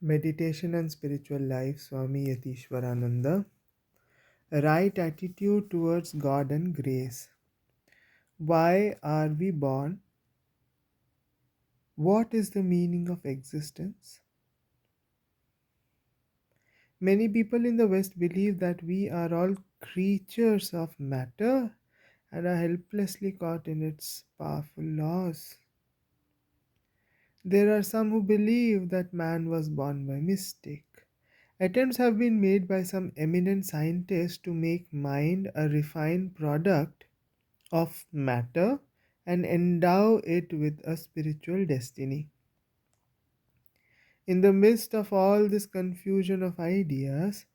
Meditation and Spiritual Life, Swami Yatiswarananda. Right attitude towards God and grace. Why are we born? What is the meaning of existence? Many people in the West believe that we are all creatures of matter and are helplessly caught in its powerful laws. There are some who believe that man was born by mistake. Attempts have been made by some eminent scientists to make mind a refined product of matter and endow it with a spiritual destiny. In the midst of all this confusion of ideas,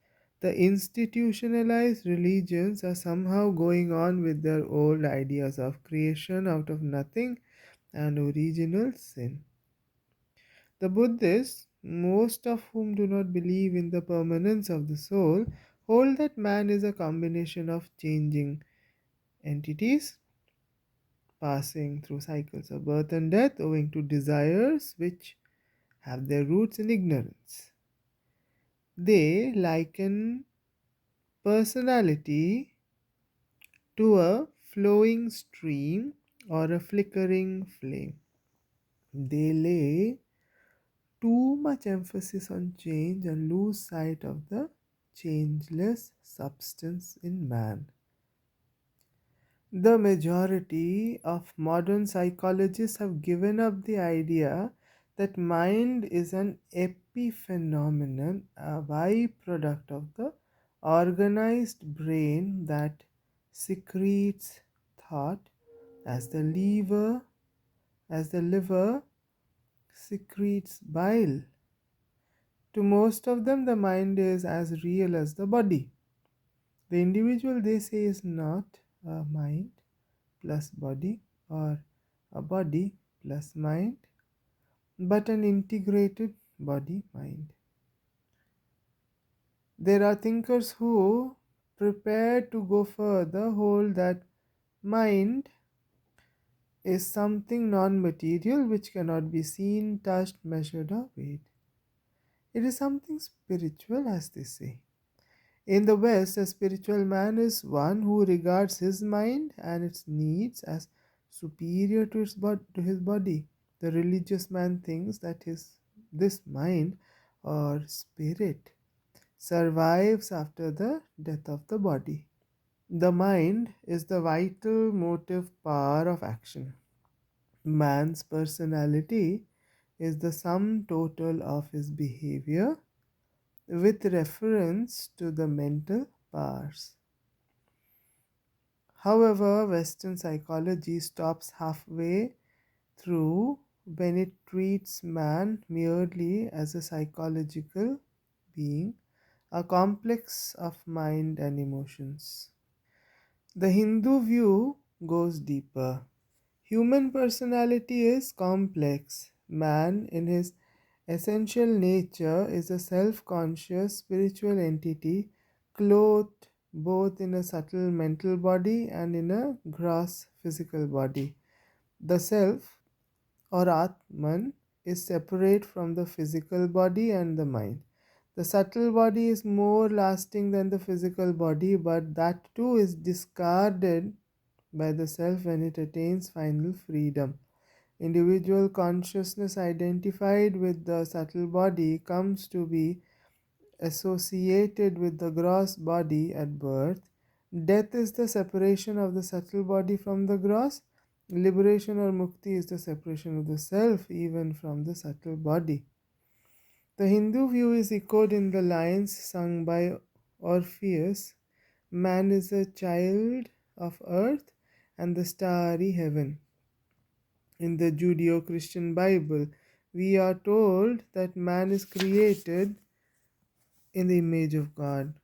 the institutionalized religions are somehow going on with their old ideas of creation out of nothing and original sin. The Buddhists, most of whom do not believe in the permanence of the soul, hold that man is a combination of changing entities passing through cycles of birth and death owing to desires which have their roots in ignorance. They liken personality to a flowing stream or a flickering flame. They lay too much emphasis on change and lose sight of the changeless substance in man. The majority of modern psychologists have given up the idea that mind is an epiphenomenon, a byproduct of the organized brain that secretes thought as the liver secretes bile. To most of them, the mind is as real as the body. The individual, they say, is not a mind plus body or a body plus mind, but an integrated body mind. There are thinkers who, prepare to go further, hold that mind is something non material which cannot be seen, touched, measured, or weighed. It is something spiritual, as they say. In the West, a spiritual man is one who regards his mind and its needs as superior to, to his body. The religious man thinks that this mind or spirit survives after the death of the body. The mind is the vital motive power of action. Man's personality is the sum total of his behavior with reference to the mental powers. However, Western psychology stops halfway through when it treats man merely as a psychological being, a complex of mind and emotions. The Hindu view goes deeper. Human personality is complex. Man, in his essential nature, is a self conscious spiritual entity clothed both in a subtle mental body and in a gross physical body. The self, or Atman, is separate from the physical body and the mind. The subtle body is more lasting than the physical body, but that too is discarded by the self when it attains final freedom. Individual consciousness identified with the subtle body comes to be associated with the gross body at birth. Death is the separation of the subtle body from the gross. Liberation or mukti is the separation of the self even from the subtle body. The Hindu view is echoed in the lines sung by Orpheus. Man is a child of earth and the starry heaven. In the Judeo Christian Bible, we are told that man is created in the image of God,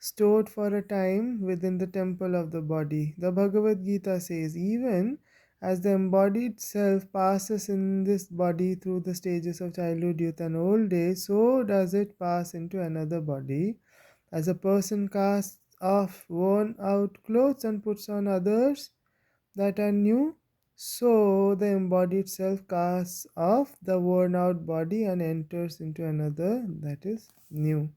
stored for a time within the temple of the body. The Bhagavad Gita says, even as the embodied self passes in this body through the stages of childhood, youth, and old age, so does it pass into another body. As a person casts off worn out clothes and puts on others that are new, So the embodied self casts off the worn out body and enters into another that is new.